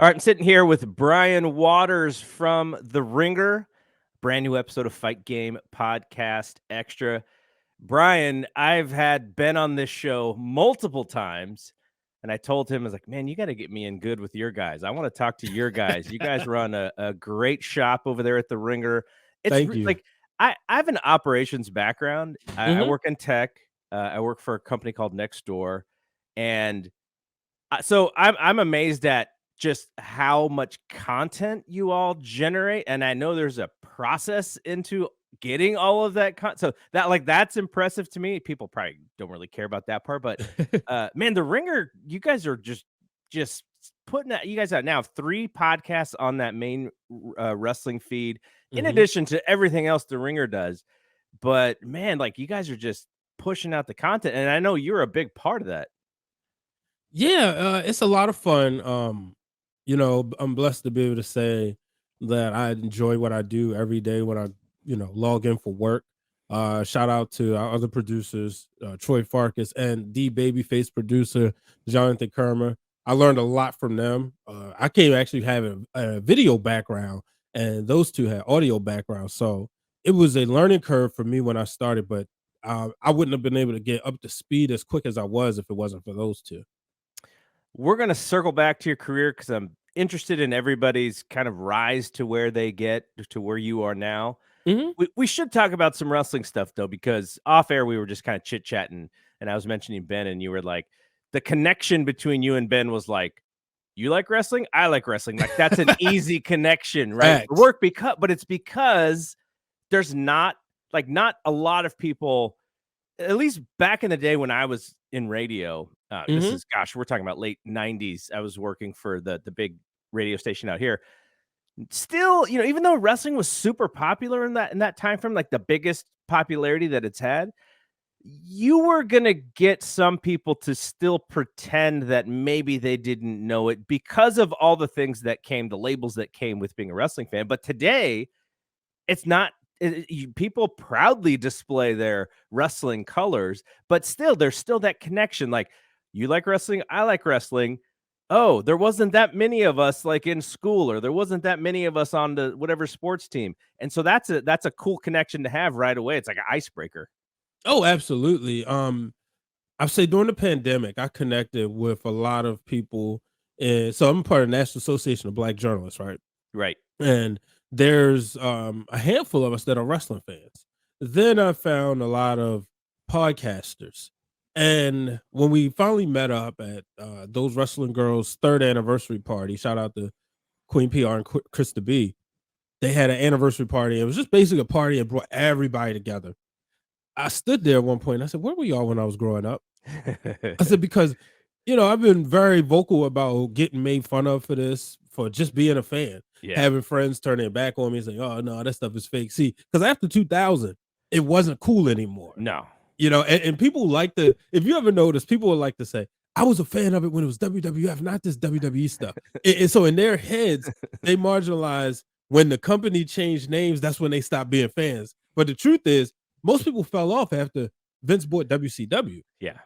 All right, I'm sitting here with Brian Waters from The Ringer, brand new episode of Fight Game Podcast Extra. Brian, I've had Ben on this show multiple times, and I told him, I was like, man, you got to get me in good with your guys. I want to talk to your guys. You guys run a great shop over there at The Ringer. It's Thank you. like I have an operations background. I Mhm. work in tech. I work for a company called Nextdoor, and so I'm amazed at just how much content you all generate, and I know there's a process into getting all of that so that's impressive to me. People probably don't really care about that part, but man, The Ringer, you guys are just putting that. You guys now have 3 podcasts on that main wrestling feed, in Mhm. addition to everything else The Ringer does. But man, like you guys are just pushing out the content, and I know you're a big part of that. Yeah, it's a lot of fun. I'm blessed to be able to say that I enjoy what I do every day when I, log in for work. Shout out to our other producers, Troy Farkas and the babyface producer, Jonathan Kermer. I learned a lot from them. I came actually having a video background, and those two had audio background. So it was a learning curve for me when I started, but I wouldn't have been able to get up to speed as quick as I was if it wasn't for those two. We're gonna circle back to your career because I'm interested in everybody's kind of rise to where they get to where you are now. Mhm. We should talk about some wrestling stuff though, because off air we were just kind of chit chatting, and I was mentioning Ben, and you were like, the connection between you and Ben was like, you like wrestling, I like wrestling. Like that's an easy connection, right? For Facts. work but it's because there's not a lot of people, at least back in the day when I was in radio. This Mhm. is, gosh, we're talking about late 90s. I was working for the big radio station out here. Still, even though wrestling was super popular in that time frame, like the biggest popularity that it's had, you were gonna get some people to still pretend that maybe they didn't know it because of all the things that came, the labels that came with being a wrestling fan. But today, it's not. People proudly display their wrestling colors, but still, there's still that connection. Like, you like wrestling, I like wrestling. Oh, there wasn't that many of us like in school, or there wasn't that many of us on the whatever sports team, and so that's a cool connection to have right away. It's like an icebreaker. Oh, absolutely. I'd say during the pandemic, I connected with a lot of people, and so I'm part of the National Association of Black Journalists, right? Right. And there's a handful of us that are wrestling fans. Then I found a lot of podcasters, and when we finally met up at those wrestling girls' third anniversary party, shout out to Queen PR and Krista B. They had an anniversary party. It was just basically a party and brought everybody together. I stood there at one point and I said, "Where were y'all when I was growing up?" I said, "Because, I've been very vocal about getting made fun of for this, for just being a fan, Yeah. having friends turn their back on me and saying, 'Oh, no, that stuff is fake.'" See, because after 2000, it wasn't cool anymore. No. And people like to, if you ever notice, people would like to say, "I was a fan of it when it was WWF, not this WWE stuff." And so in their heads, they marginalize when the company changed names, that's when they stopped being fans. But the truth is, most people fell off after Vince bought WCW, Yeah.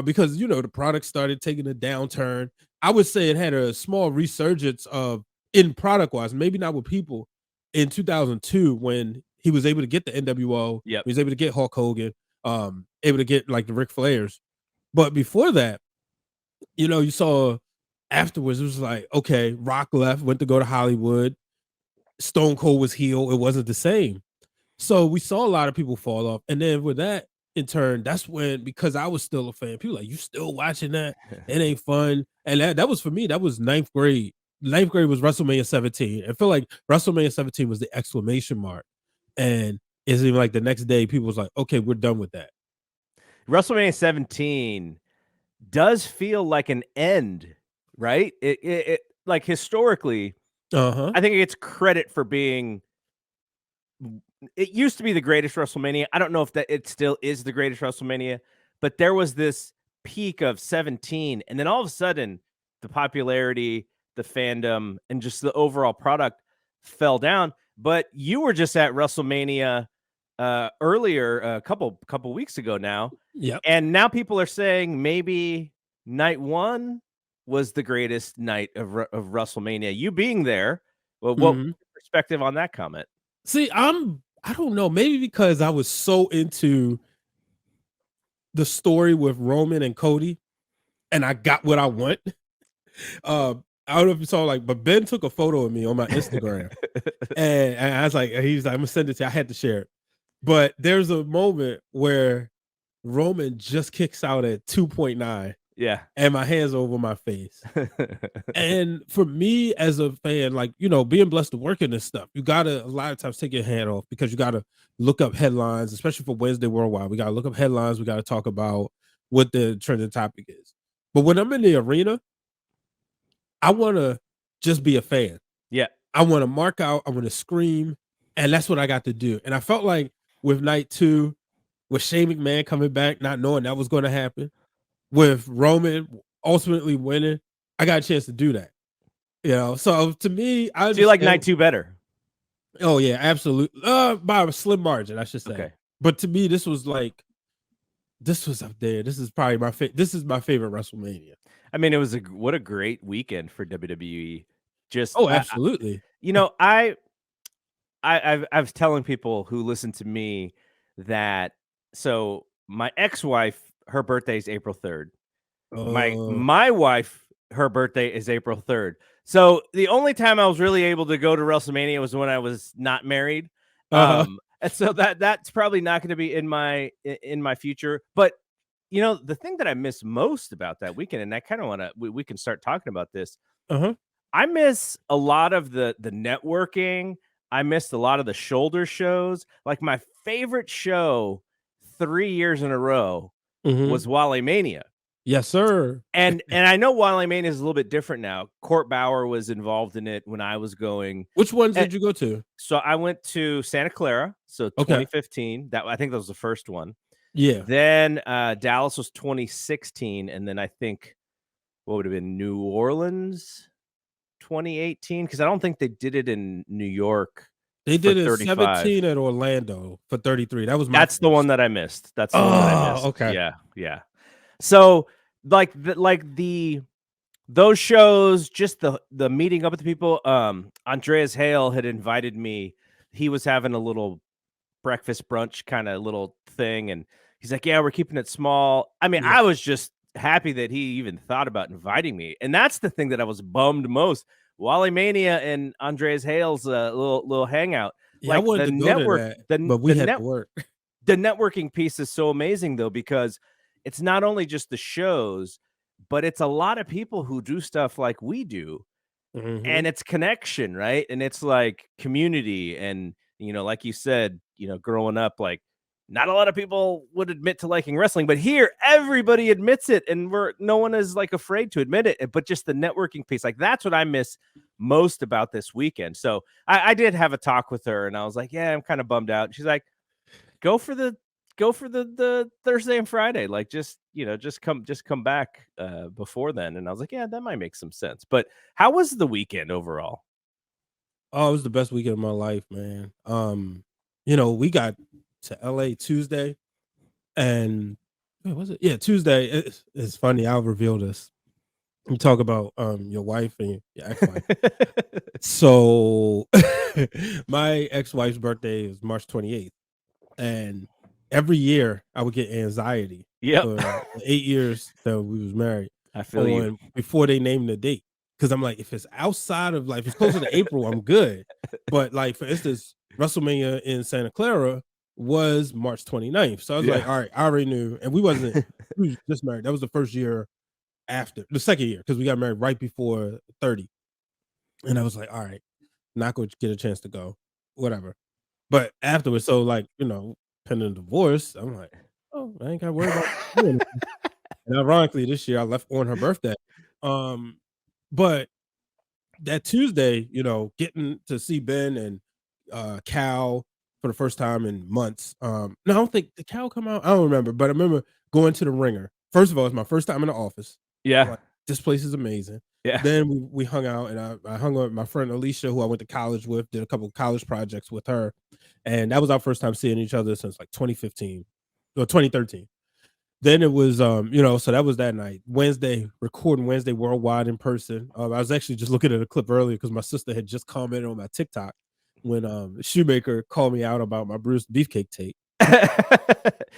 because the product started taking a downturn. I would say it had a small resurgence of in product wise, maybe not with people, in 2002 when he was able to get the NWO, Yep. he was able to get Hulk Hogan, able to get like the Ric Flairs. But before that, you saw afterwards, it was like, okay, Rock left, went to go to Hollywood. Stone Cold was heel. It wasn't the same. So we saw a lot of people fall off. And then with that, in turn, that's when, because I was still a fan, people were like, "You still watching that? It ain't fun." And that was for me, that was ninth grade. Ninth grade was WrestleMania 17. I feel like WrestleMania 17 was the exclamation mark. And it's even like the next day, people was like, "Okay, we're done with that." WrestleMania 17 does feel like an end, right? It like historically, Uh-huh. I think it gets credit for being. It used to be the greatest WrestleMania. I don't know if that it still is the greatest WrestleMania, but there was this peak of 17, and then all of a sudden, the popularity, the fandom, and just the overall product fell down. But you were just at WrestleMania earlier, a couple weeks ago now, Yep. and now people are saying maybe night one was the greatest night of WrestleMania? You being there, well, what was Mhm. your perspective on that comment? See, I don't know, maybe because I was so into the story with Roman and Cody, and I got what I want. I don't know if you saw, like, but Ben took a photo of me on my Instagram, and I was like, he's like, "I'm gonna send it to you." I had to share it. But there's a moment where Roman just kicks out at 2.9, Yeah. and my hands over my face. And for me as a fan, like, being blessed to work in this stuff, you gotta a lot of times take your hand off because you gotta look up headlines, especially for Wednesday Worldwide. We gotta look up headlines. We gotta talk about what the trending topic is. But when I'm in the arena, I wanna just be a fan. Yeah. I wanna mark out, I wanna scream, and that's what I got to do. And I felt like with night 2, with Shane McMahon coming back, not knowing that was gonna happen, with Roman ultimately winning, I got a chance to do that. So to me, I So you like night understand. 2 better? Oh yeah, absolutely. By a slim margin, I should say. Okay. But to me, this was up there. This is probably this is my favorite WrestleMania. I mean, it was what a great weekend for WWE. Just Oh, absolutely. you know, I was telling people who listen to me that so my ex-wife, her birthday is April 3rd. My Uh, my wife, her birthday is April 3rd. So the only time I was really able to go to WrestleMania was when I was not married. uh-huh, And so that's probably not going to be in my future. But the thing that I miss most about that weekend, and I kind of want to we can start talking about this. uh-huh. I miss a lot of the networking. I missed a lot of the shoulder shows. Like my favorite show 3 years in a row Mhm. was Wally Mania. Yes, sir. And I know Wally Mania is a little bit different now. Court Bauer was involved in it when I was going. Which ones Eh, did you go to? so I went to Santa Clara, so Okay. 2015. I think that was the first one. Yeah. Then Dallas was 2016, and then I think what would have been New Orleans 2018 because I don't think they did it in New York They for did it 35. 17 at Orlando for 33. That was my That's the one first. that I missed. That's the one that I Oh, missed. okay. Yeah, yeah. So like the those shows, just the meeting up with the people. Andreas Hale had invited me. He was having a little breakfast brunch kind of little thing, and he's like, "Yeah, we're keeping it small." I mean, Yeah. I was just happy that he even thought about inviting me, and that's the thing that I was bummed most. Wally Mania and Andreas Hale's little hangout, Yeah, I like wanted the to go to network, that, the but we the had net to work. the networking piece is so amazing though because it's not only just the shows, but it's a lot of people who do stuff like we do, and Mhm. it's connection, right? And it's like community, and like you said, growing up, like not a lot of people would admit to liking wrestling, but here everybody admits it, and no one is like afraid to admit it. But just the networking piece, like that's what I miss most about this weekend. So I did have a talk with her, and I was like, "Yeah, I'm kind of bummed out." And she's like, Go for the the Thursday and Friday, like, just come back, before then, and I was like, "Yeah, that might make some sense." But how was the weekend overall? Oh, it was the best weekend of my life, man. We got to LA Tuesday and wait, was it? Yeah, Tuesday. It's funny, I'll reveal this. You talk about your wife and your ex-wife. So my ex-wife's birthday is March 28th. And every year I would get anxiety Yep. for the 8 years that we was married I feel you. on before they named the date. Because 'Cause I'm like, if it's outside of like, if it's closer to April, I'm good. But like, for instance, WrestleMania in Santa Clara was March 29th. So I was like, Yeah. all right, I already knew. And we was just married. That was the first year after the second year because we got married right before 30. And I was like, all right, not going to get a chance to go, whatever. But afterwards, so like, pending divorce, I'm like, "Oh, I ain't gotta worry about doing it." And ironically, this year I left on her birthday. Um, but that Tuesday, getting to see Ben and, Cal for the first time in months. No, I don't think did Cal come out? I don't remember, but I remember going to the Ringer. First of all, it's my first time in the office. I'm Yeah. like, "This place is amazing." Yeah. Then we hung out, and I hung out with my friend Alicia, who I went to college with, did a couple of college projects with her, and that was our first time seeing each other since, like, 2015 or 2013. then it was, so that was that night. Wednesday, recording Wednesday worldwide in person. I was actually just looking at a clip earlier because my sister had just commented on my TikTok when Shoemaker called me out about my Bruce Beefcake take.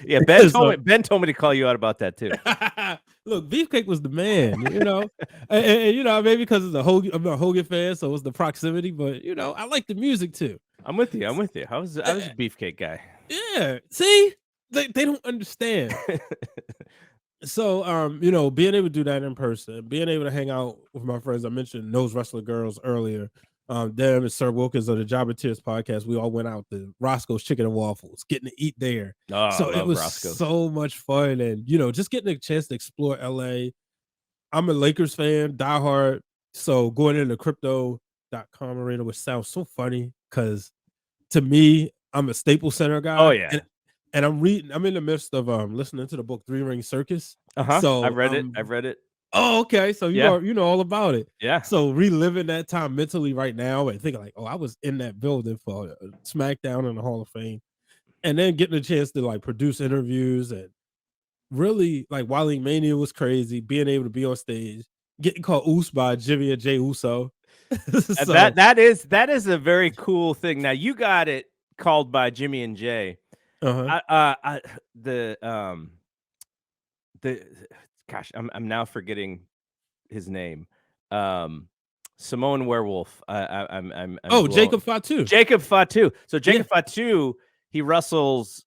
Yeah, Ben So told me to call you out about that too. look, Beefcake was the man, and maybe because I'm a Hogan fan, so it was the proximity, but I like the music too. I'm with you. I was a Beefcake guy. Yeah, see, they don't understand. So, being able to do that in person, being able to hang out with my friends, I mentioned those wrestler girls earlier. Them and Sir Wilkins of the Jobber Tears podcast, we all went out to Roscoe's Chicken and Waffles, getting to eat there. Oh, I So it love was Roscoe's. so much fun, and just getting a chance to explore LA. I'm a Lakers fan, diehard. So going into crypto.com arena, which sounds so funny because to me, I'm a Staples Center Oh guy, yeah. and I'm in the midst of listening to the book Three Ring Circus. Uh-huh. So I've read it. I've read it. oh, okay. So Yeah. you know all about it. Yeah. So reliving that time mentally right now and thinking like, oh, I was in that building for SmackDown in the Hall of Fame, and then getting a chance to like produce interviews and really like Wally Mania was crazy. Being able to be on stage, getting called Oos by Jimmy and Jay Uso. So That is a very cool thing. Now you got it called by Jimmy and Jay. uh-huh. The gosh, I'm now forgetting his name. Samoan Werewolf. I'm Jacob Fatu. Jacob Fatu. So Jacob Fatu, he wrestles.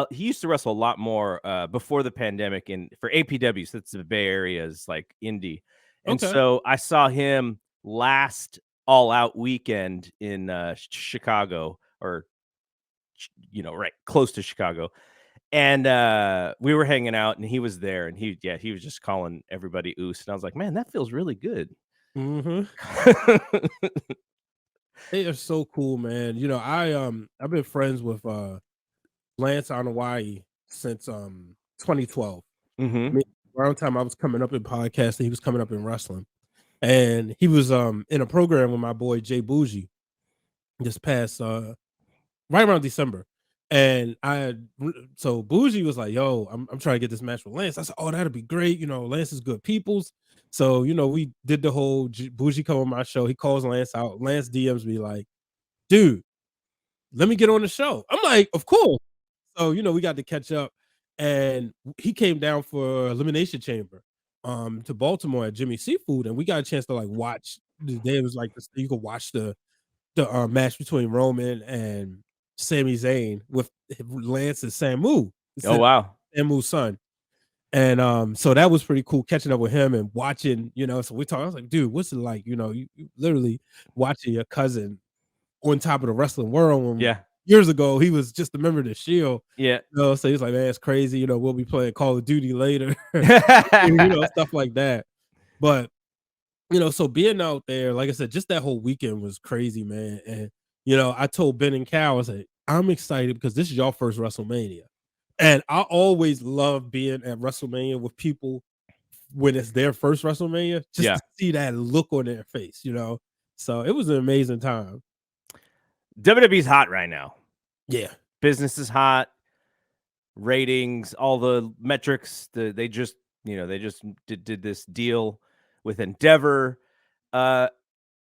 He used to wrestle a lot more before the pandemic for APW. So that's the Bay Area's like indie. And so I saw him last All Out weekend in Chicago, or right close to Chicago. And we were hanging out, and he was there, and he was just calling everybody Oos, and I was like, man, that feels really good. Mm-hmm. They are so cool, man. I've been friends with Lance on Hawaii since 2012. Mm-hmm. I mean, around the time I was coming up in podcasting, he was coming up in wrestling. And he was in a program with my boy Jay Bougie this past right around December. And so Bougie was like, yo, I'm trying to get this match with Lance. I said, oh, that'd be great. Lance is good peoples. So, we did the whole Bougie come on my show. He calls Lance out. Lance DMs me like, dude, let me get on the show. I'm like, of course. So, we got to catch up, and he came down for Elimination Chamber to Baltimore at Jimmy Seafood, and we got a chance to like watch the day. It was like this, you could watch the match between Roman and Sami Zayn with Lance and Samu. Oh wow. Samu's son. And so that was pretty cool catching up with him and watching, so we talked. I was like, dude, what's it like? You literally watching your cousin on top of the wrestling world when years ago he was just a member of the Shield. Yeah. So he's like, man, it's crazy. We'll be playing Call of Duty later. Stuff like that. But so being out there, like I said, just that whole weekend was crazy, man. And I told Ben and Cal, I was like, I'm excited because this is your first WrestleMania. And I always love being at WrestleMania with people when it's their first WrestleMania, just to see that look on their face, So it was an amazing time. WWE's hot right now. Yeah. Business is hot. Ratings, all the metrics, they just did this deal with Endeavor.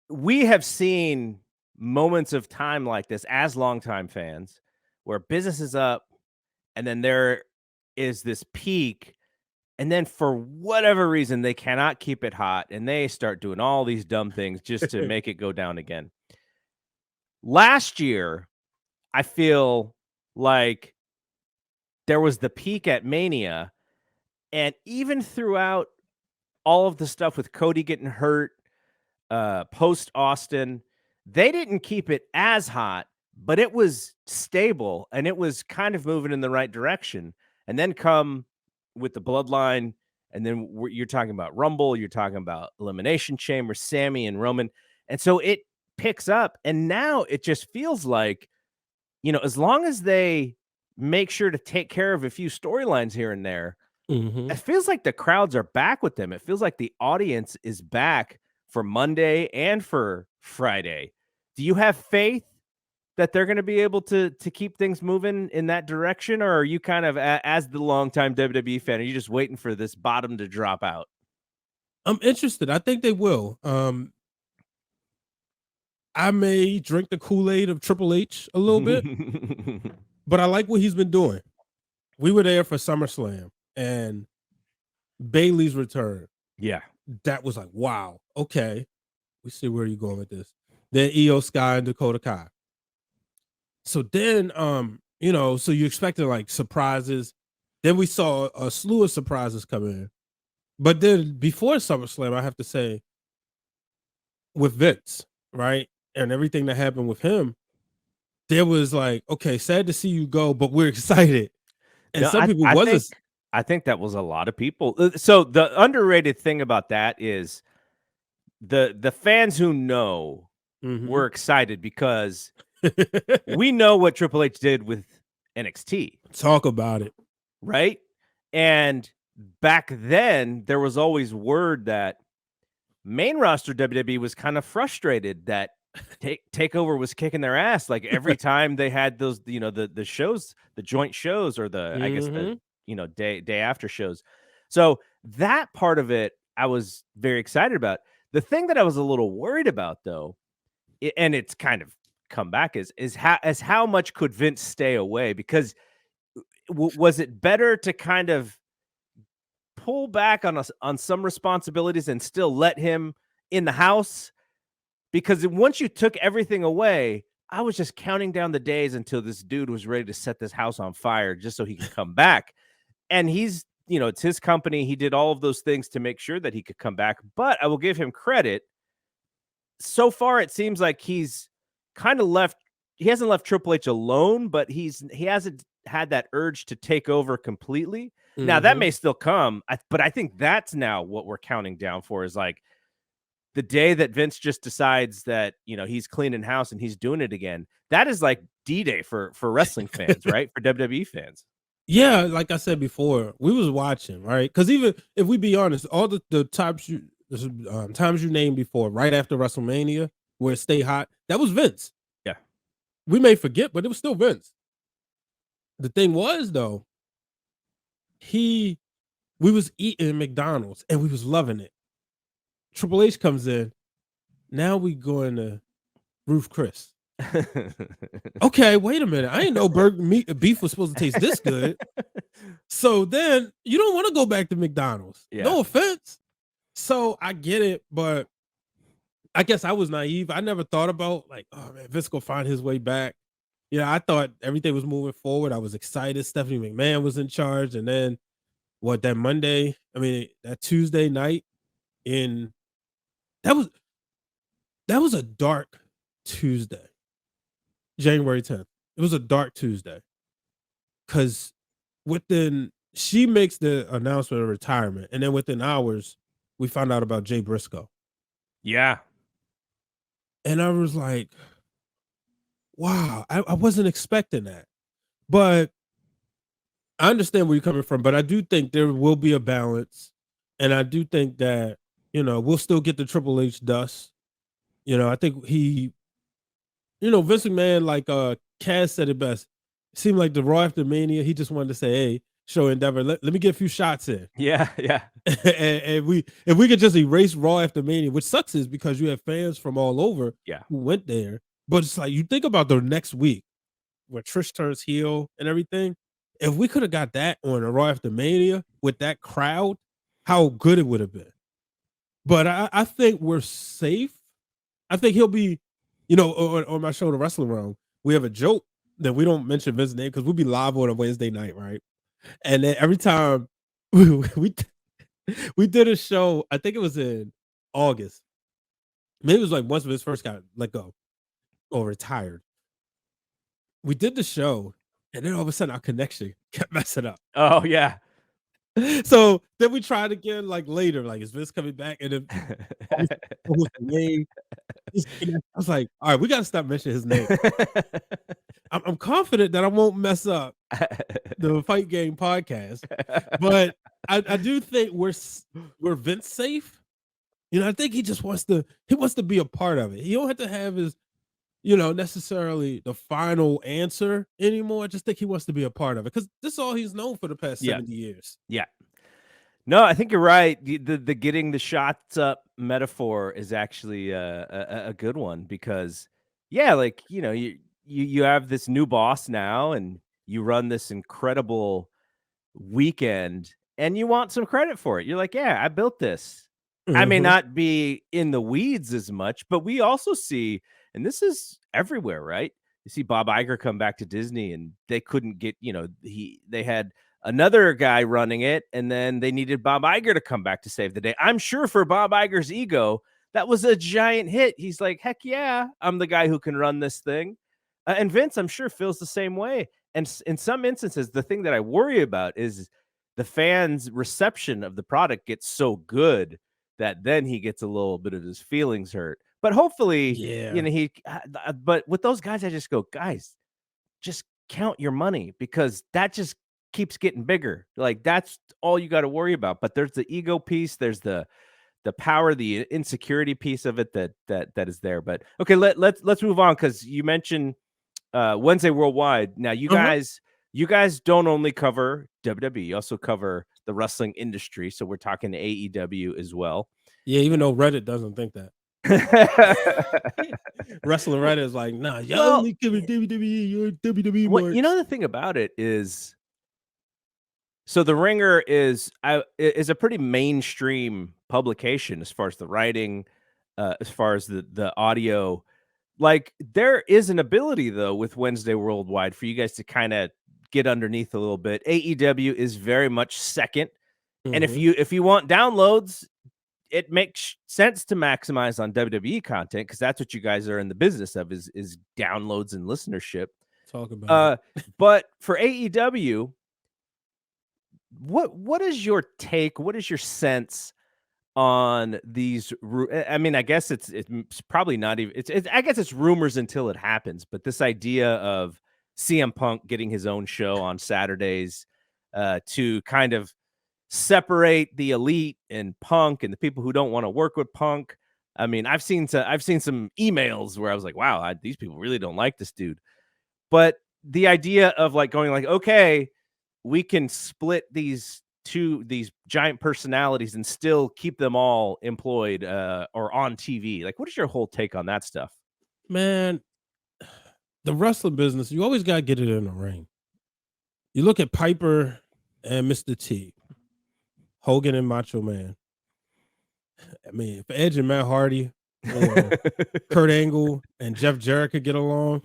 We have seen moments of time like this as longtime fans where business is up and then there is this peak, and then for whatever reason they cannot keep it hot and they start doing all these dumb things just to make it go down again. Last year, I feel like there was the peak at Mania, and even throughout all of the stuff with Cody getting hurt, post Austin, they didn't keep it as hot, but it was stable and it was kind of moving in the right direction. And then come with the Bloodline, and then you're talking about Rumble, you're talking about Elimination Chamber, Sammy and Roman. And so it picks up, and now it just feels like, as long as they make sure to take care of a few storylines here and there, it feels like the crowds are back with them. It feels like the audience is back for Monday and for Friday. Do you have faith that they're going to be able to keep things moving in that direction, or are you kind of as the longtime WWE fan, are you just waiting for this bottom to drop out? I'm interested. I think they will. I may drink the Kool-Aid of Triple H a little bit, but I like what he's been doing. We were there for SummerSlam and Bailey's return. Yeah. That was like, wow, okay. We see where you're going with this. Then Io Sky and Dakota Kai. So then, so you expected like surprises. Then we saw a slew of surprises come in. But then before SummerSlam, I have to say, with Vince, right? And everything that happened with him, there was like, okay, sad to see you go, but we're excited. And No, some people I think wasn't. I think that was a lot of people. So the underrated thing about that is the fans who know were excited because we know what Triple H did with NXT, Talk about it. right? And back then, there was always word that main roster WWE was kind of frustrated that Takeover was kicking their ass. Like every time they had those, the shows, the joint shows, or I guess the day after shows. So that part of it, I was very excited about. The thing that I was a little worried about, though, and it's kind of come back, is how much could Vince stay away? Because was it better to kind of pull back on some responsibilities and still let him in the house? Because once you took everything away, I was just counting down the days until this dude was ready to set this house on fire just so he could come back. And it's his company. He did all of those things to make sure that he could come back. But I will give him credit. So far, it seems like he's kind of he hasn't left Triple H alone, but he hasn't had that urge to take over completely. Now, that may still come, but I think that's now what we're counting down for, is like the day that Vince just decides that, he's cleaning house and he's doing it again. That is like D-Day for wrestling fans, right? For WWE fans. Yeah, like I said before, we was watching, right? Because even if we be honest, all the times you named before, right after WrestleMania, where it stayed hot, that was Vince. Yeah. We may forget, but it was still Vince. The thing was, though, we was eating McDonald's and we was loving it. Triple H comes in. Now we going to Ruth Chris. Okay, wait a minute. I didn't know beef was supposed to taste this good. So then you don't want to go back to McDonald's. Yeah. No offense. So I get it, but I guess I was naive. I never thought about like, oh man, Vince gonna find his way back. I thought everything was moving forward. I was excited. Stephanie McMahon was in charge. And then that Tuesday night that was a dark Tuesday. January 10th. It was a dark Tuesday. Cause she makes the announcement of retirement, and then within hours, we found out about Jay Briscoe. Yeah. And I was like, wow, I wasn't expecting that. But I understand where you're coming from, but I do think there will be a balance. And I do think that, we'll still get the Triple H dust. I think Vince McMahon, like Cass said it best. It seemed like the Raw after Mania, he just wanted to say, hey, show Endeavor, let me get a few shots in. Yeah, yeah. and if we could just erase Raw after Mania, which sucks is because you have fans from all over who went there. But it's like, you think about the next week where Trish turns heel and everything. If we could have got that on a Raw after Mania with that crowd, how good it would have been. But I think we're safe. I think he'll be, on my show, The Wrestling Realm, we have a joke that we don't mention Vince's name because we'll be live on a Wednesday night, right? And then every time we did a show, I think it was in August. Maybe it was like once Vince first got let go or retired. We did the show, and then all of a sudden our connection kept messing up. Oh, yeah. So then we tried again, like later, like, is Vince coming back? And then what was the name? I was like, all right, we got to stop mentioning his name. I'm confident that I won't mess up the Fight Game podcast, but I do think we're Vince safe. I think he just wants to be a part of it. He don't have to have his necessarily the final answer anymore. I just think he wants to be a part of it because this is all he's known for the past Yeah. 70 years. Yeah. No, I think you're right. The getting the shots up metaphor is actually a good one because, yeah, like you have this new boss now, and you run this incredible weekend, and you want some credit for it. You're like, yeah, I built this. I may Mhm. not be in the weeds as much, but we also see, and this is everywhere, right? You see Bob Iger come back to Disney, and they couldn't get, they had another guy running it, and then they needed Bob Iger to come back to save the day. I'm sure for Bob Iger's ego, that was a giant hit. He's like, heck yeah, I'm the guy who can run this thing. And Vince, I'm sure, feels the same way. And in some instances, the thing that I worry about is the fans' reception of the product gets so good that then he gets a little bit of his feelings hurt. But hopefully, Yeah. but with those guys, I just go, guys, just count your money because that just keeps getting bigger. Like that's all you got to worry about. But there's the ego piece, there's the power, the insecurity piece of it that is there. But okay, let's move on because you mentioned Wednesday Worldwide. Now Uh-huh. you guys don't only cover WWE, you also cover the wrestling industry. So we're talking AEW as well. Yeah, even though Reddit doesn't think that. Wrestling Reddit is like, nah, y'all Well, only cover WWE, you're WWE what marks. the thing about it is, so the Ringer is a pretty mainstream publication as far as the writing, as far as the audio. Like there is an ability though with Wednesday Worldwide for you guys to kind of get underneath a little bit. AEW is very much second, and Mhm. if you want downloads, it makes sense to maximize on WWE content because that's what you guys are in the business of is downloads and listenership. Talk about it. Uh, but for AEW, what is your take? What is your sense on these? I mean, I guess it's probably not even. I guess it's rumors until it happens. But this idea of CM Punk getting his own show on Saturdays to kind of separate the elite and Punk and the people who don't want to work with Punk. I mean, I've seen some emails where I was like, wow, these people really don't like this dude. But the idea of like going like, okay, we can split these giant personalities and still keep them all employed or on TV. Like, what is your whole take on that stuff? Man, the wrestling business, you always gotta get it in the ring. You look at Piper and Mr. T, Hogan and Macho Man. I mean, if Edge and Matt Hardy or Kurt Angle and Jeff Jarrett could get along,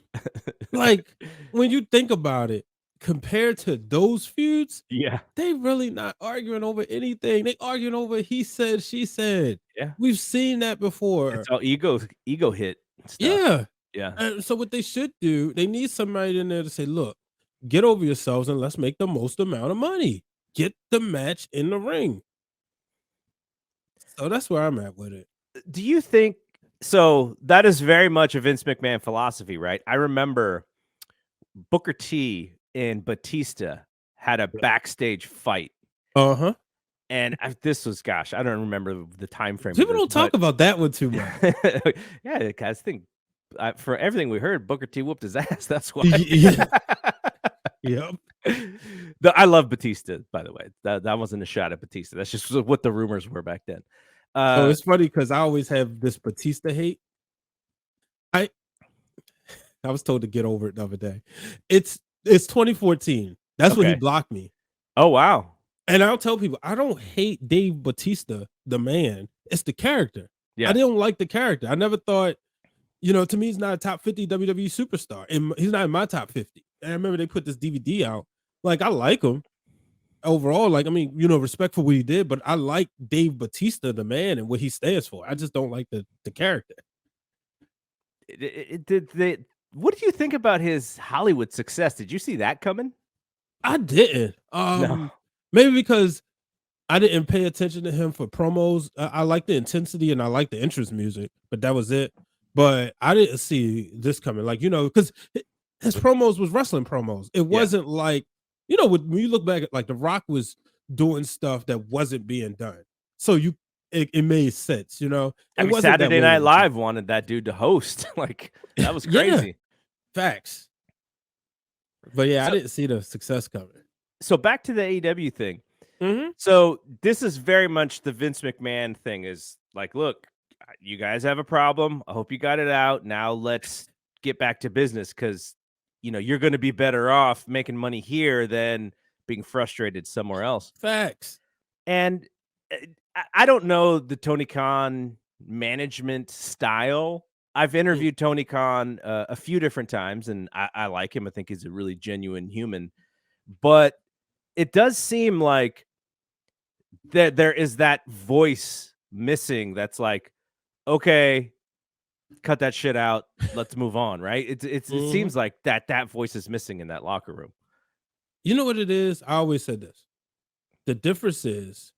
like when you think about it, compared to those feuds, Yeah, they really not arguing over anything. They arguing over he said, she said. yeah. We've seen that before. It's all ego hit stuff. Yeah. Yeah. And so what they should do, they need somebody in there to say, look, get over yourselves and let's make the most amount of money. Get the match in the ring. So that's where I'm at with it. Do you think so? That is very much a Vince McMahon philosophy, right? I remember Booker T and Batista had a backstage fight, Uh-huh. and this was, gosh, I don't remember the time frame of People this, don't but talk about that one too much. yeah, I think for everything we heard, Booker T whooped his ass. That's why. Yeah. Yep. I love Batista, by the way. That wasn't a shot at Batista. That's just what the rumors were back then. So it's funny because I always have this Batista hate. I I was told to get over it the other day. It's 2014. That's when he Okay. blocked me. Oh wow. And I'll tell people, I don't hate Dave Batista, the man. It's the character. I Yeah. didn't like the character. I never thought, to me, he's not a top 50 WWE superstar. And he's not in my top 50. And I remember they put this DVD out. Like, I like him overall. Like, I mean, respect for what he did, but I like Dave Batista, the man, and what he stands for. I just don't like the character. What do you think about his Hollywood success? Did you see that coming? I didn't. No. Maybe because I didn't pay attention to him for promos. I like the intensity and I like the entrance music, but that was it. But I didn't see this coming. Like, because his promos was wrestling promos. It Yeah. wasn't like, when you look back at like The Rock was doing stuff that wasn't being done. So you it made sense, you know? I It mean, wasn't that Saturday way Night with the Live wanted that dude to host. Like, that was Yeah, crazy. facts. But yeah, I So didn't see the success coming. so back to the AEW thing. Mhm. So this is very much the Vince McMahon thing is like, look, you guys have a problem. I hope you got it out. Now let's get back to business because you're going to be better off making money here than being frustrated somewhere else. Facts. And I don't know the Tony Khan management style. I've Mm, interviewed Tony Khan a few different times, and I like him. I think he's a really genuine human. But it does seem like there is that voice missing that's like, "Okay, cut that shit out. Let's move on," right? It mhm. seems like that voice is missing in that locker room. You know what it is? I always said this. The difference is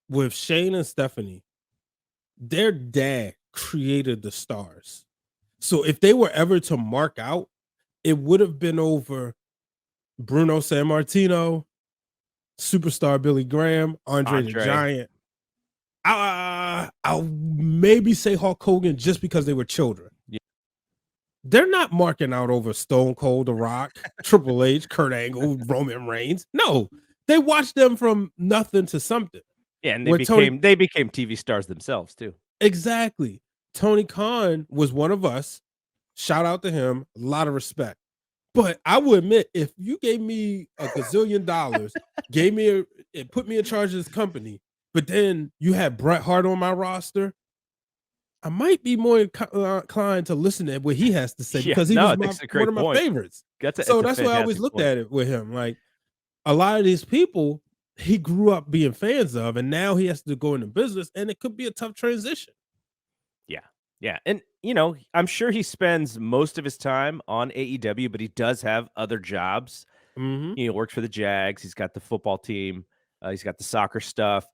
with Shane and Stephanie, their dad created the stars. So if they were ever to mark out, it would have been over Bruno Sammartino, superstar Billy Graham, Andre the Andre. Giant. I'll maybe say Hulk Hogan just because they were children. Yeah, They're not marking out over Stone Cold, The Rock, Triple H, Kurt Angle, Roman Reigns. No, they watched them from nothing to something. yeah, and they Where Tony became they became TV stars themselves too. exactly. Tony Khan was one of us. Shout out to him. A lot of respect. But I will admit, if you gave me a gazillion dollars, gave me and put me in charge of this company, but then you had Bret Hart on my roster, I might be more inclined to listen to what he has to say Yeah, because he no, was I think it's a one great of my point. favorites. It's So a that's why I always fantastic looked point. at it with him. Like a lot of these people, he grew up being fans of, and now he has to go into business, and it could be a tough transition. Yeah. Yeah. And, I'm sure he spends most of his time on AEW, but he does have other jobs. Hmm. He works for the Jags. He's got the football team. He's got the soccer stuff.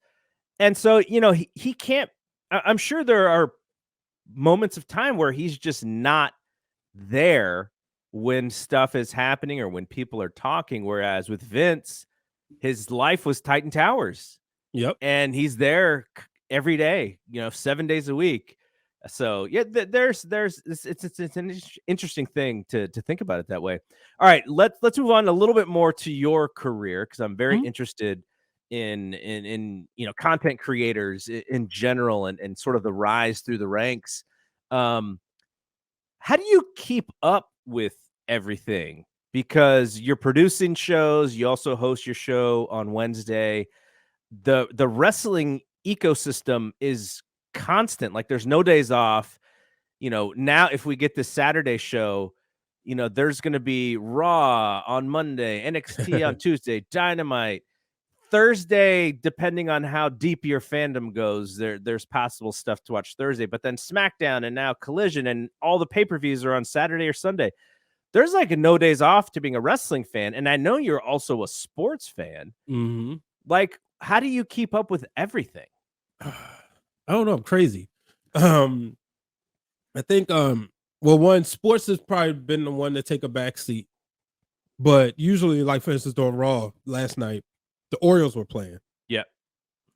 And so, he can't, I'm sure there are moments of time where he's just not there when stuff is happening or when people are talking. Whereas with Vince, his life was Titan Towers Yep. and he's there every day, 7 days a week. So yeah, there's it's an interesting thing to think about it that way. All right, let's move on a little bit more to your career because I'm very Mhm. interested in content creators in general and sort of the rise through the ranks. Um, how do you keep up with everything? Because you're producing shows, you also host your show on Wednesday. The wrestling ecosystem is constant. Like there's no days off. Now if we get this Saturday show, there's going to be Raw on Monday, NXT on Tuesday, Dynamite Thursday, depending on how deep your fandom goes, there's possible stuff to watch Thursday, but then SmackDown and now Collision and all the pay-per-views are on Saturday or Sunday. There's like a no days off to being a wrestling fan. And I know you're also a sports fan. Mhm. Like, how do you keep up with everything? I don't know. I'm crazy. Um, I think well, one sports has probably been the one to take a back seat, but usually, like for instance, on Raw last night, the Orioles were playing, Yeah.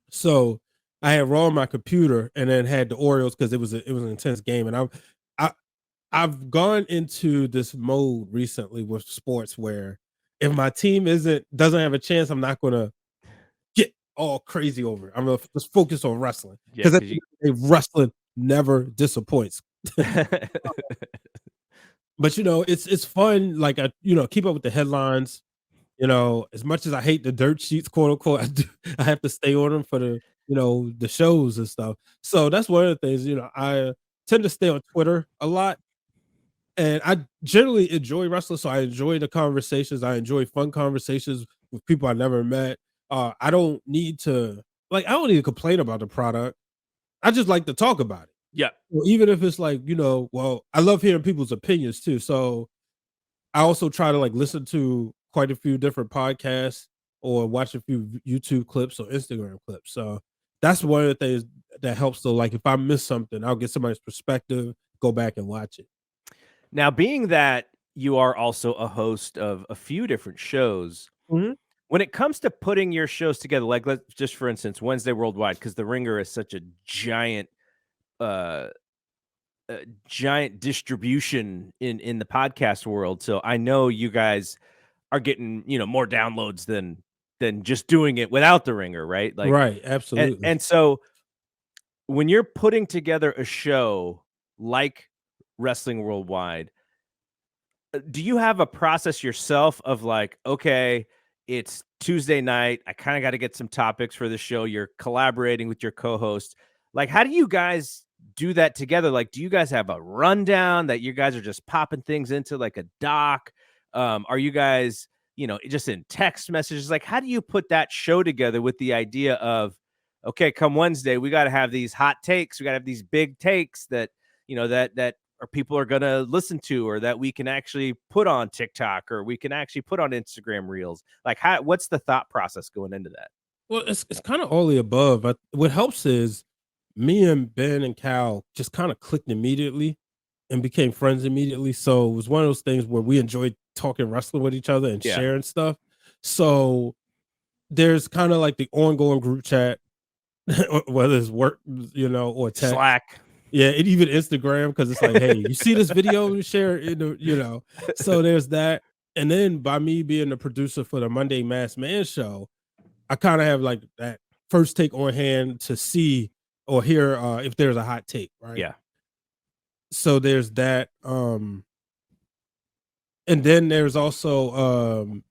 so I had Raw on my computer and then had the Orioles because it was an intense game, and I I've gone into this mode recently with sports where if my team isn't doesn't have a chance, I'm not gonna get all crazy over it. I'm gonna just focus on wrestling Yeah, because because you wrestling never disappoints. But it's fun. Like keep up with the headlines. As much as I hate the dirt sheets, quote unquote, I have to stay on them for the shows and stuff. So that's one of the things. I tend to stay on Twitter a lot, and I generally enjoy wrestling. So I enjoy the conversations. I enjoy fun conversations with people I never met. I don't need to I don't need to complain about the product. I just like to talk about it. yeah. Well, even if it's well, I love hearing people's opinions too. So I also try to listen to quite a few different podcasts or watch a few YouTube clips or Instagram clips. So that's one of the things that helps. So if I miss something, I'll get somebody's perspective, go back and watch it. Now, being that you are also a host of a few different shows, Mhm. When it comes to putting your shows together, like let's just for instance, Wednesday Worldwide, because The Ringer is such a uh, giant distribution in the podcast world. So I know you guys are getting, more downloads than just doing it without The Ringer, right? Like, Right, and absolutely. and so when you're putting together a show like Wrestling Worldwide, do you have a process yourself of like, okay, it's Tuesday night. I kind of got to get some topics for the show. You're collaborating with your co-host. Like, how do you guys do that together? Like, do you guys have a rundown that you guys are just popping things into like a doc? Are you guys, just in text messages? Like, how do you put that show together with the idea of, okay, come Wednesday, we got to have these hot takes. We got to have these big takes that, that or people are going to listen to, or that we can actually put on TikTok, or we can actually put on Instagram reels. Like, what's the thought process going into that? Well, it's kind of all the above. What helps is me and Ben and Cal just kind of clicked immediately and became friends immediately. So it was one of those things where we enjoyed talking wrestling with each other and Yeah. sharing stuff. So there's kind of like the ongoing group chat, whether it's work, or text. Slack. Yeah, and even Instagram, because it's like, hey, you see this video, share it, So there's that. And then by me being the producer for the Monday Masked Man show, I kind of have like that first take on hand to see or hear if there's a hot take, right? Yeah. So there's that. And then there's also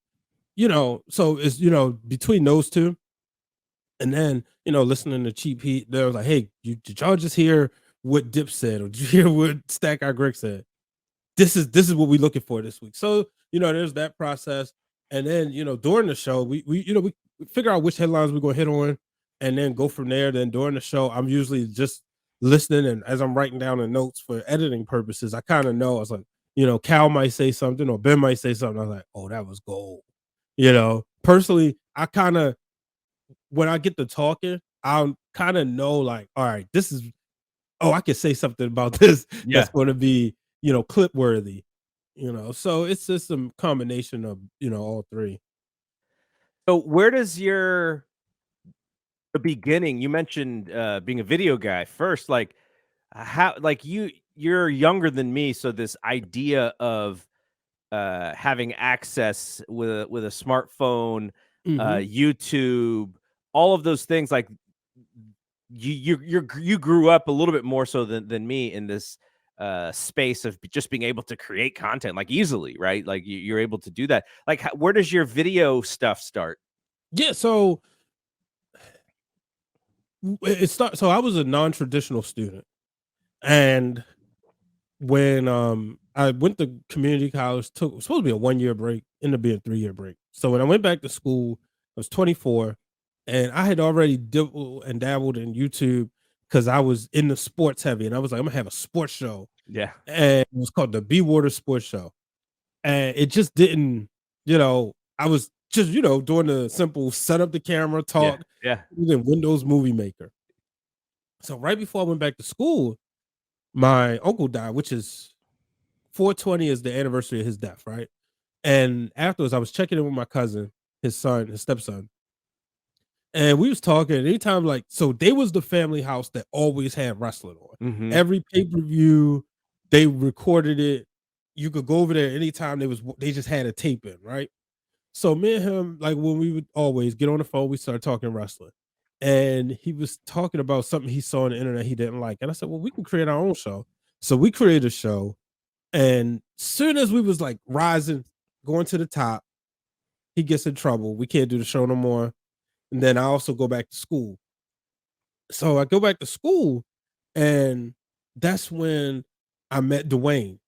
so it's between those two, and then listening to Cheap Heat, they was like, hey, did y'all just hear what Dip said, or did you hear what Stack Our Greg said? This is what we're looking for this week. So there's that process, and then during the show, we figure out which headlines we're gonna hit on, and then go from there. Then during the show, I'm usually just listening, and as I'm writing down the notes for editing purposes, I kind of know. I was like, Cal might say something or Ben might say something. I was like, oh, that was gold. Personally, I kind of when I get to talking, I'll kind of know like, all right, this is I can say something about this Yeah. that's going to be, clip worthy, so it's just some combination of, all three. So where does the beginning, you mentioned being a video guy first, like how, like you're younger than me. So this idea of having access with a smartphone, Hmm. YouTube, all of those things, like you grew up a little bit more so than me in this space of just being able to create content like easily, right? Like you're able to do that. Like where does your video stuff start? Yeah. So So I was a non-traditional student, and when I went to community college, it was supposed to be a 1 year break, ended up being a 3 year break. So when I went back to school, I was 24, and I had already dibbled and dabbled in YouTube because I was in the sports heavy, and I was like, I'm gonna have a sports show, Yeah. and it was called the B Water Sports Show, and it just didn't, I was just doing the simple set up the camera, Yeah. talk, Yeah. using Windows Movie Maker. So right before I went back to school, my uncle died, which is 420 is the anniversary of his death, right? And afterwards, I was checking in with my cousin, his stepson, and we was talking. Anytime, like, so they was the family house that always had wrestling on. Hmm. Every pay-per-view, they recorded it. You could go over there anytime they just had a tape in, right? So me and him, like when we would always get on the phone, we started talking wrestling. And he was talking about something he saw on the internet he didn't like. And I said, well, we can create our own show. So we created a show. And soon as we was like rising, going to the top, he gets in trouble. We can't do the show no more. And then I also go back to school. So I go back to school, and that's when I met Dwayne,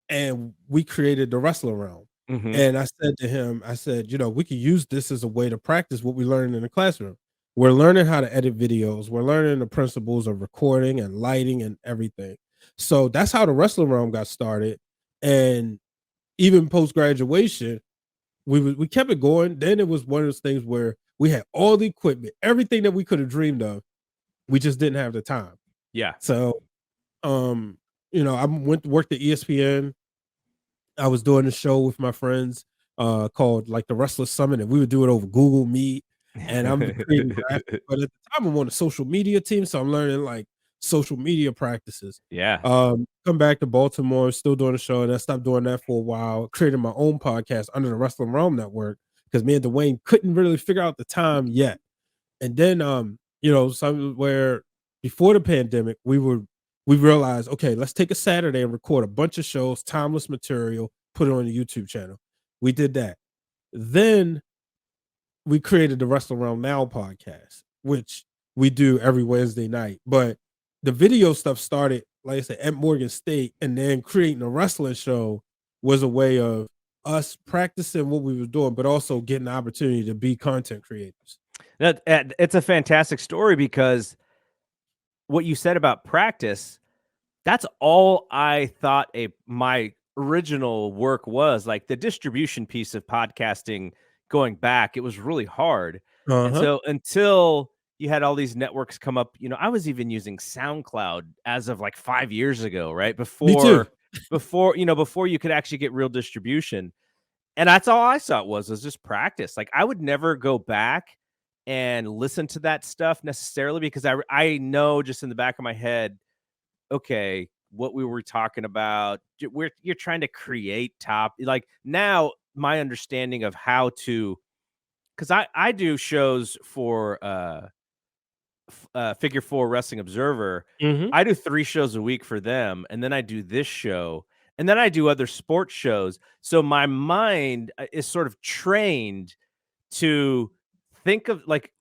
and we created the wrestling realm. Hmm. And I said to him, I said, we could use this as a way to practice what we learned in the classroom. We're learning how to edit videos. We're learning the principles of recording and lighting and everything. So that's how the wrestling realm got started. And even post graduation, we kept it going. Then it was one of those things where we had all the equipment, everything that we could have dreamed of. We just didn't have the time. Yeah. So, I went to work at ESPN. I was doing a show with my friends, called like the Wrestler Summit, and we would do it over Google Meet. And I'm creating graphics, but at the time I'm on the social media team, so I'm learning like social media practices. Yeah. Come back to Baltimore, still doing the show, and I stopped doing that for a while. Created my own podcast under the Wrestling Realm Network because me and Dwayne couldn't really figure out the time yet. And then somewhere before the pandemic, we realized, okay, let's take a Saturday and record a bunch of shows, timeless material, put it on the YouTube channel. We did that. Then we created the Wrestle Around Now podcast, which we do every Wednesday night. But the video stuff started, like I said, at Morgan State, and then creating a wrestling show was a way of us practicing what we were doing, but also getting the opportunity to be content creators. It's a fantastic story because what you said about practice, that's all I thought my original work was. Like the distribution piece of podcasting going back, it was really hard. And Uh-huh. so until you had all these networks come up, I was even using SoundCloud as of like 5 years ago, right? Me too. Before you could actually get real distribution. And that's all I saw it was just practice. Like I would never go back and listen to that stuff necessarily because I know just in the back of my head, okay, what we were talking about, you're trying to create like now my understanding of how to, because I do shows for Figure Four Wrestling Observer. Mhm. I do 3 shows a week for them, and then I do this show, and then I do other sports shows. So my mind is sort of trained to think of like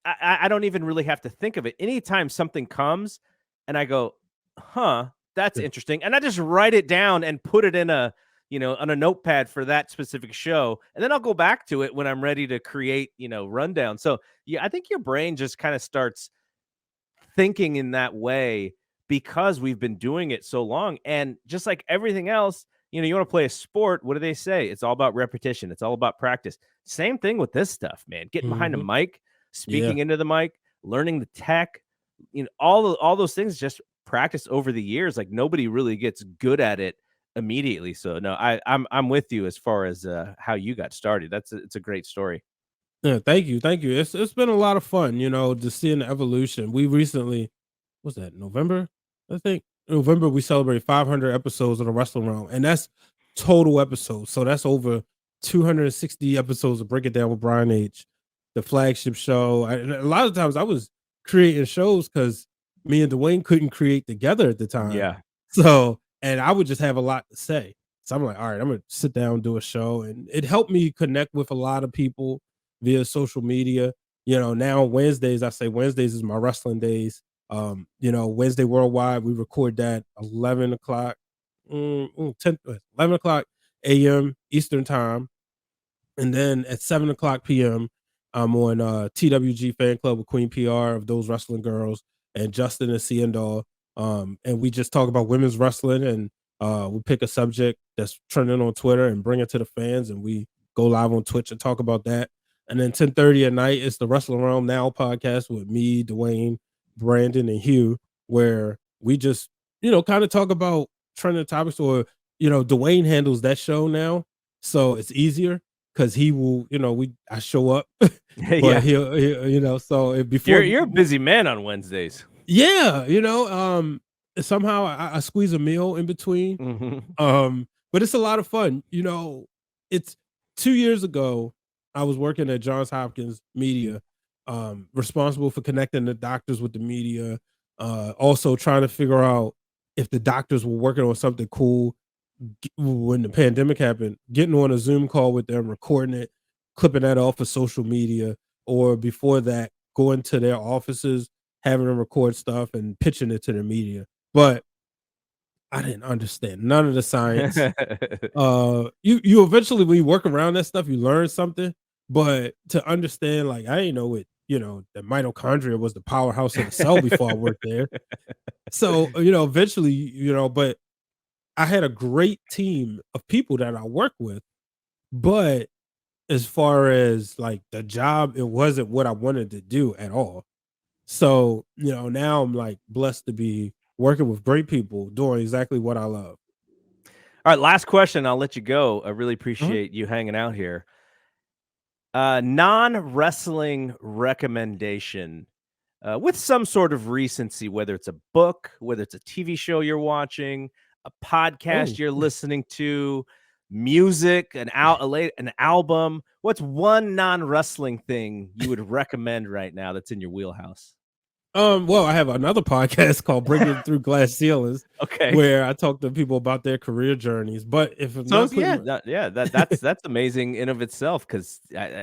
I don't even really have to think of it. Anytime something comes and I go, huh, that's Yeah. interesting. And I just write it down and put it in on a notepad for that specific show. And then I'll go back to it when I'm ready to create, rundown. So yeah, I think your brain just kind of starts thinking in that way because we've been doing it so long. And just like everything else, you want to play a sport. What do they say? It's all about repetition. It's all about practice. Same thing with this stuff, man. Getting behind a Mhm. mic, Yeah. speaking into the mic, learning the tech, all those things just practice over the years. Like nobody really gets good at it immediately. So no, I'm with you as far as how you got started. It's a great story. Yeah, thank you, thank you. It's been a lot of fun, just seeing the evolution. We recently, was that November? I think November we celebrate 500 episodes of the Wrestling Realm, and that's total episodes. So that's over 260 episodes of Break It Down with Brian H, the flagship show. And a lot of times I was creating shows because me and Dwayne couldn't create together at the time. Yeah. So, and I would just have a lot to say. So I'm like, all right, I'm gonna sit down and do a show, and it helped me connect with a lot of people via social media. Now Wednesdays, I say Wednesdays is my wrestling days. Wednesday Worldwide, we record that 11 o'clock, 11 o'clock a.m. Eastern time. And then at 7 o'clock p.m., I'm on TWG Fan Club with Queen PR of Those Wrestling Girls and Justin and Ciendall. And we just talk about women's wrestling, and we pick a subject that's trending on Twitter and bring it to the fans, and we go live on Twitch and talk about that. And then 10:30 at night is the Wrestling Realm Now podcast with me, Dwayne, Brandon, and Hugh, where we just, kind of talk about trending topics. Or, Dwayne handles that show now, so it's easier because he will, I show up, but Yeah. so You're before, you're a busy man on Wednesdays. yeah, somehow I squeeze a meal in between. Mhm. But it's a lot of fun. It's 2 years ago, I was working at Johns Hopkins Media, responsible for connecting the doctors with the media, also trying to figure out if the doctors were working on something cool when the pandemic happened, getting on a Zoom call with them, recording it, clipping that off of social media, or before that, going to their offices, having them record stuff and pitching it to the media. But I didn't understand none of the science. You eventually, when you work around that stuff, you learn something. But to understand, like, I didn't know that mitochondria was the powerhouse of the cell before I worked there. So, eventually, but I had a great team of people that I work with, but as far as like the job, it wasn't what I wanted to do at all. So, now I'm like blessed to be working with great people doing exactly what I love. All right, last question. I'll let you go. I really Uh-huh. appreciate you hanging out here. Non-wrestling recommendation with some sort of recency, whether it's a book, whether it's a TV show you're watching, a podcast Oh. you're listening to, music, an album. What's one non-wrestling thing you would recommend right now that's in your wheelhouse? Well, I have another podcast called Breaking Through Glass Ceilings, Okay. where I talk to people about their career journeys. But if I'm So not putting my that's amazing in of itself because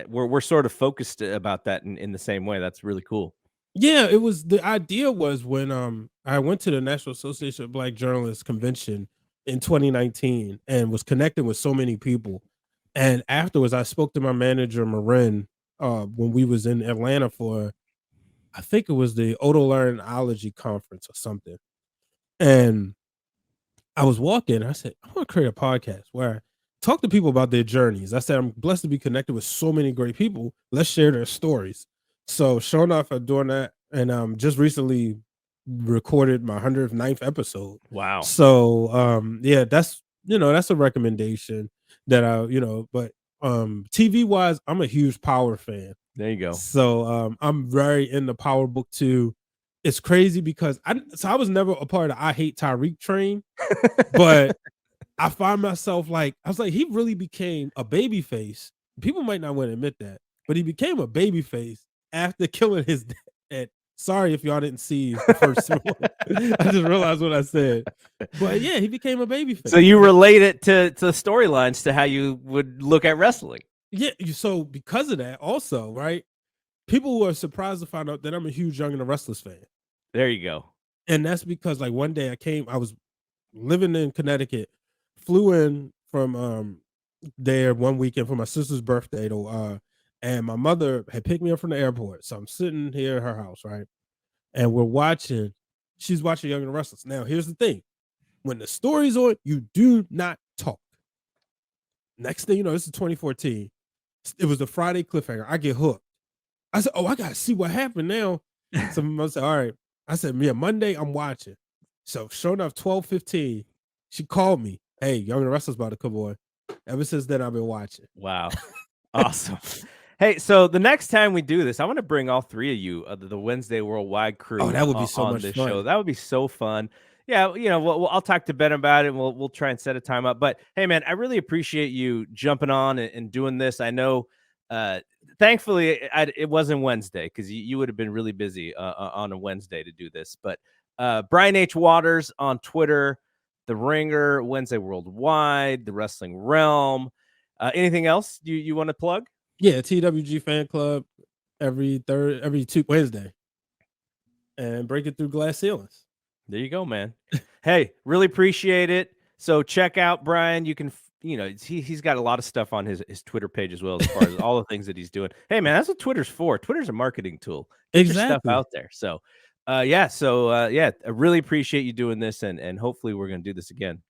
we're sort of focused about that in the same way. That's really cool. Yeah, it was the idea was when I went to the National Association of Black Journalists convention in 2019 and was connecting with so many people. And afterwards I spoke to my manager Marin when we was in Atlanta for I think it was the otolaryngology conference or something. And I was walking, I said, I want to create a podcast where I talk to people about their journeys. I said, I'm blessed to be connected with so many great people. Let's share their stories. So, sure enough, I'm doing that. And just recently recorded my 109th episode. Wow. So, yeah, that's a recommendation that but TV wise, I'm a huge Power fan. There you go. So, I'm very into Power Book 2. It's crazy because I was never a part of I Hate Tyreek train, but I find myself like, I was like, he really became a baby face. People might not want to admit that, but he became a baby face after killing his dad. Sorry if y'all didn't see the first one. I just realized what I said. But yeah, he became a baby So face. you relate it to storylines to how you would look at wrestling. Yeah, so because of that, also, right? People were surprised to find out that I'm a huge Young and the Restless fan. There you go. And that's because like one day I was living in Connecticut, flew in from there one weekend for my sister's birthday to and my mother had picked me up from the airport. So I'm sitting here at her house, right? And she's watching Young and the Restless. Now, here's the thing. When the story's on, you do not talk. Next thing you know, this is 2014. It was the Friday cliffhanger. I get hooked. I said, oh, I gotta see what happened now. So I said, all right. I said, yeah, Monday I'm watching. So sure enough, 12:15, she called me. Hey, Young and the Restless about to come on. Ever since then, I've been watching. Wow. Awesome. Hey, so the next time we do this, I want to bring all three of you, the Wednesday Worldwide Oh, crew, that would be so on much this show. fun. That would be so fun. Yeah, I'll talk to Ben about it. And we'll try and set a time up. But hey, man, I really appreciate you jumping on and doing this. I know, thankfully, it wasn't Wednesday because you would have been really busy on a Wednesday to do this. But Brian H. Waters on Twitter, The Ringer, Wednesday Worldwide, The Wrestling Realm. Anything else you want to plug? Yeah, TWG fan club every Wednesday. And breaking through glass ceilings. There you go, man. Hey, really appreciate it. So check out Brian. You can, he's got a lot of stuff on his Twitter page as well as far as all the things that he's doing. Hey, man, that's what Twitter's for. Twitter's a marketing tool. Get your stuff Exactly. out there. So, I really appreciate you doing this, and hopefully we're gonna do this again.